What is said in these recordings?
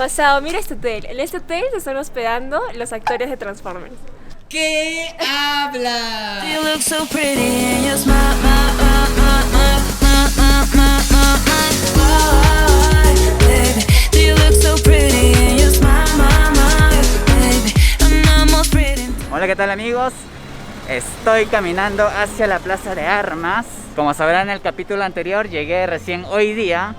Pasado, mira este hotel. En este hotel se están hospedando los actores de Transformers. ¿Qué habla? You look so pretty and you're smart, baby. Do you look so pretty and you're smart, baby. I'm almost pretty. Hola, ¿qué tal amigos? Estoy caminando hacia la Plaza de Armas. Como sabrán en el capítulo anterior, llegué recién hoy día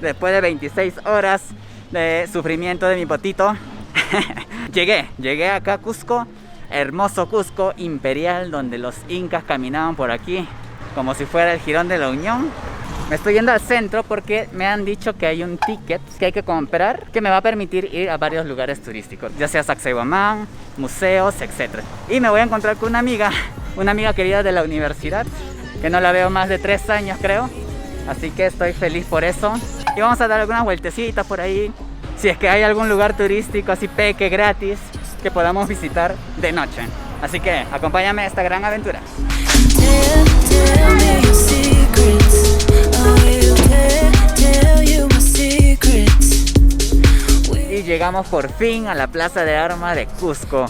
después de 26 horas de sufrimiento de mi potito. Llegué acá a Cusco, hermoso Cusco imperial, donde los incas caminaban por aquí como si fuera el Jirón de la Unión. Me estoy yendo al centro porque me han dicho que hay un ticket que hay que comprar que me va a permitir ir a varios lugares turísticos, ya sea Sacsayhuamán, museos, etc. Y me voy a encontrar con una amiga querida de la universidad, que no la veo más de 3 años creo. Así que estoy feliz por eso. Y vamos a dar algunas vueltecitas por ahí, si es que hay algún lugar turístico así peque gratis que podamos visitar de noche. Así que acompáñame a esta gran aventura. Tell me your secrets. I will tell you my secrets. Y llegamos por fin a la Plaza de Armas de Cusco.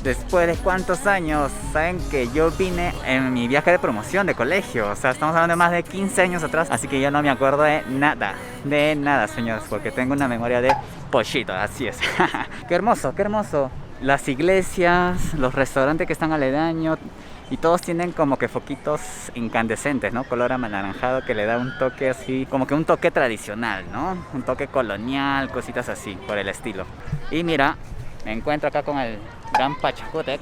Después de cuántos años. Saben que yo vine en mi viaje de promoción de colegio. O sea, estamos hablando de más de 15 años atrás. Así que yo no me acuerdo de nada, señores, porque tengo una memoria de pollito, así es. Qué hermoso, qué hermoso. Las iglesias, los restaurantes que están aledaños, y todos tienen como que foquitos incandescentes, ¿no? Color anaranjado, que le da un toque así, como que un toque tradicional, ¿no? Un toque colonial, cositas así, por el estilo. Y mira, me encuentro acá con el gran Pachacútec.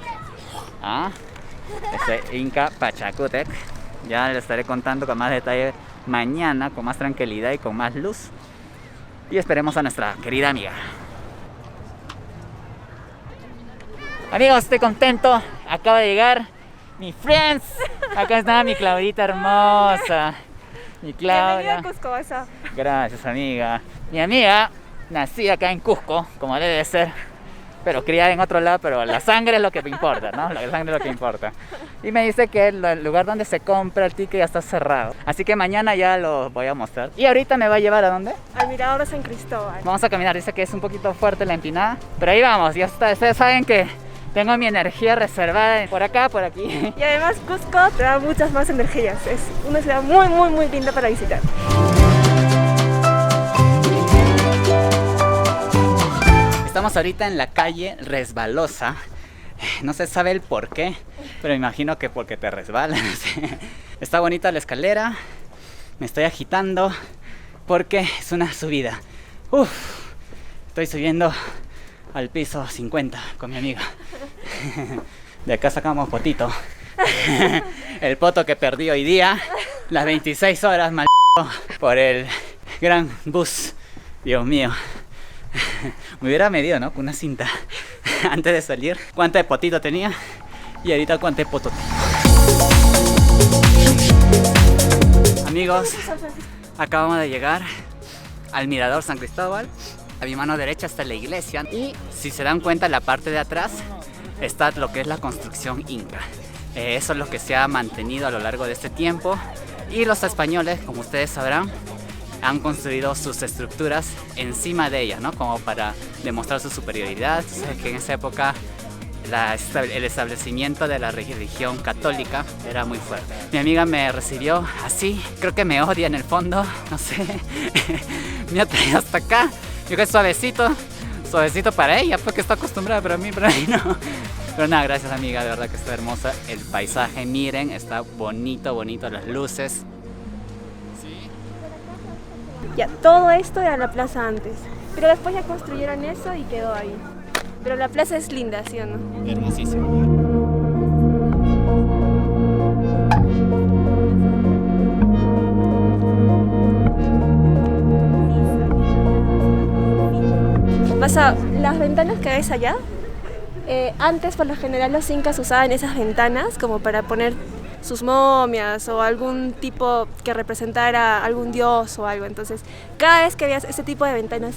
Ese Inca Pachacútec. Ya les estaré contando con más detalle mañana, con más tranquilidad y con más luz. Y esperemos a nuestra querida amiga. Amigos, estoy contento. Acaba de llegar mi friends. Acá está mi Claudita hermosa. Mi Claudia. Bienvenida a Cusco, Basa. Gracias, amiga. Mi amiga, nacida acá en Cusco, como debe de ser, pero criada en otro lado, pero la sangre es lo que me importa, ¿no? La sangre es lo que importa. Y me dice que el lugar donde se compra el ticket ya está cerrado. Así que mañana ya lo voy a mostrar. Y ahorita me va a llevar ¿a dónde? Al Mirador de San Cristóbal. Vamos a caminar, dice que es un poquito fuerte la empinada, pero ahí vamos, ya está. Ustedes saben que tengo mi energía reservada por acá, por aquí. Y además Cusco te da muchas más energías. Es una ciudad muy, muy, muy linda para visitar. Estamos ahorita en la calle Resbalosa. No se sabe el por qué, pero imagino que porque te resbalas. Está bonita la escalera. Me estoy agitando porque es una subida. Estoy subiendo al piso 50 con mi amiga. De acá sacamos potito. El poto que perdí hoy día. Las 26 horas, por el gran bus. Dios mío. Me hubiera medido, ¿no? Con una cinta antes de salir cuánto de potito tenía y ahorita cuánto de poto. Amigos, acabamos de llegar al Mirador San Cristóbal. A mi mano derecha está la iglesia y si se dan cuenta, en la parte de atrás está lo que es la construcción inca. Eso es lo que se ha mantenido a lo largo de este tiempo, y los españoles, como ustedes sabrán, han construido sus estructuras encima de ellas, ¿no? Como para demostrar su superioridad. Sabes que en esa época el establecimiento de la religión católica era muy fuerte. Mi amiga me recibió así, creo que me odia en el fondo, no sé. Me ha traído hasta acá. Yo que suavecito para ella, porque está acostumbrada, pero a mí no. Pero nada, gracias amiga, de verdad que está hermosa el paisaje. Miren, está bonito las luces. Ya, todo esto era la plaza antes, pero después ya construyeron eso y quedó ahí. Pero la plaza es linda, ¿sí o no? Hermosísimo. Pasa, las ventanas que ves allá, antes por lo general los incas usaban esas ventanas como para poner sus momias o algún tipo que representara algún dios o algo. Entonces, cada vez que veas ese tipo de ventanas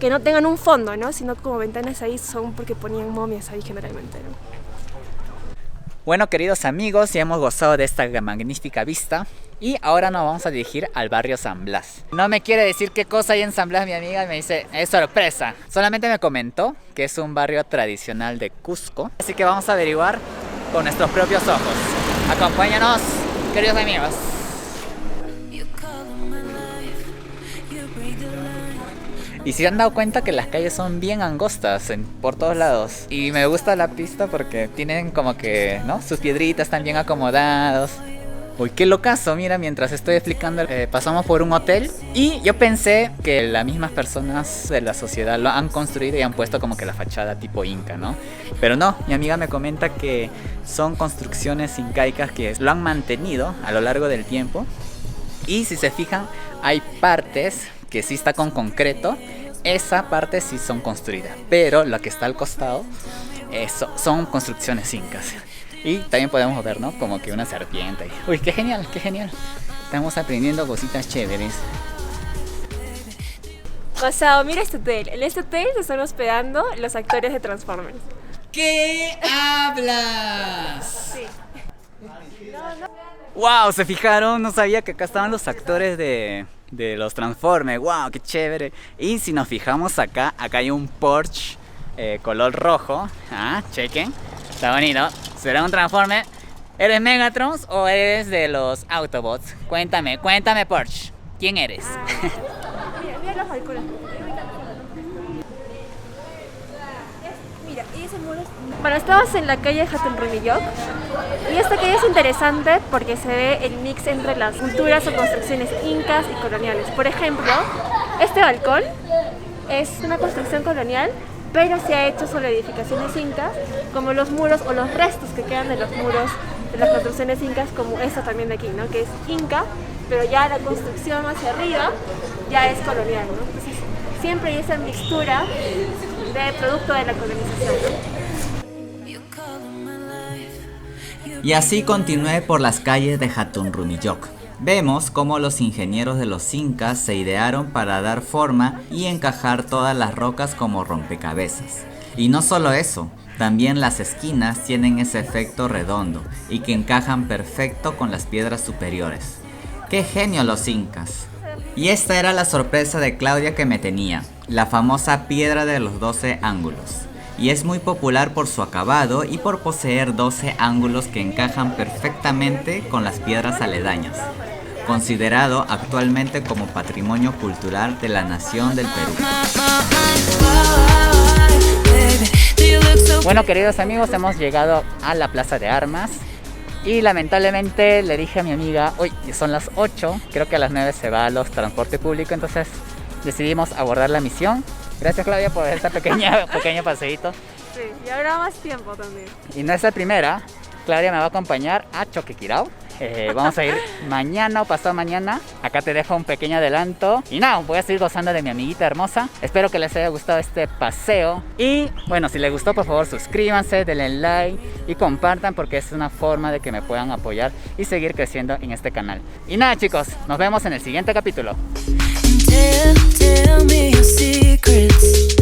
que no tengan un fondo, ¿no? Sino como ventanas ahí, son porque ponían momias ahí generalmente, ¿no? Bueno, queridos amigos, ya hemos gozado de esta magnífica vista y ahora nos vamos a dirigir al barrio San Blas. No me quiere decir qué cosa hay en San Blas mi amiga y me dice, es sorpresa. Solamente me comentó que es un barrio tradicional de Cusco, así que vamos a averiguar con nuestros propios ojos. Acompáñanos, queridos amigos. Y si se han dado cuenta que las calles son bien angostas por todos lados. Y me gusta la pista porque tienen como que, ¿no? Sus piedritas están bien acomodados. Uy, qué locazo, mira, mientras estoy explicando, pasamos por un hotel y yo pensé que las mismas personas de la sociedad lo han construido y han puesto como que la fachada tipo inca, ¿no? Pero no, mi amiga me comenta que son construcciones incaicas que lo han mantenido a lo largo del tiempo. Y si se fijan, hay partes que sí está con concreto, esa parte sí son construidas, pero la que está al costado son construcciones incas. Y también podemos ver, ¿no? Como que una serpiente. Uy, qué genial, qué genial. Estamos aprendiendo cositas chéveres. Gonzalo, mira este hotel. En este hotel se están hospedando los actores de Transformers. ¿Qué hablas? Sí. Wow, ¿se fijaron? No sabía que acá estaban los actores de los Transformers. Wow, qué chévere. Y si nos fijamos acá hay un Porsche color rojo. Ah, chequen. Está bonito. ¿Será un Transformer? ¿Eres Megatron o eres de los Autobots? Cuéntame, Porsche. ¿Quién eres? Mira los balcones. Mira, y ese muro. Bueno, estamos en la calle Hatunrumillok. Y esta calle es interesante porque se ve el mix entre las culturas o construcciones incas y coloniales. Por ejemplo, este balcón es una construcción colonial, pero se ha hecho sobre edificaciones incas, como los muros o los restos que quedan de los muros de las construcciones incas, como esta también de aquí, ¿no? Que es inca, pero ya la construcción hacia arriba ya es colonial, ¿no? Entonces siempre hay esa mixtura de producto de la colonización, ¿no? Y así continué por las calles de Hatunrumillok. Vemos cómo los ingenieros de los incas se idearon para dar forma y encajar todas las rocas como rompecabezas. Y no solo eso, también las esquinas tienen ese efecto redondo y que encajan perfecto con las piedras superiores. ¡Qué genio los incas! Y esta era la sorpresa de Claudia que me tenía, la famosa piedra de los 12 ángulos. Y es muy popular por su acabado y por poseer 12 ángulos que encajan perfectamente con las piedras aledañas, considerado actualmente como patrimonio cultural de la nación del Perú. Bueno, queridos amigos, hemos llegado a la Plaza de Armas y lamentablemente le dije a mi amiga, hoy son las 8, creo que a las 9 se va a los transporte público, entonces decidimos abordar la misión. Gracias, Claudia, por este pequeño paseíto. Sí, y habrá más tiempo también. Y no es la primera, Claudia me va a acompañar a Choquequirao. Vamos a ir mañana o pasado mañana. Acá te dejo un pequeño adelanto. Y nada, voy a seguir gozando de mi amiguita hermosa. Espero que les haya gustado este paseo. Y bueno, si les gustó, por favor suscríbanse, denle like y compartan, porque es una forma de que me puedan apoyar y seguir creciendo en este canal. Y nada, chicos, nos vemos en el siguiente capítulo. Tell me your secrets.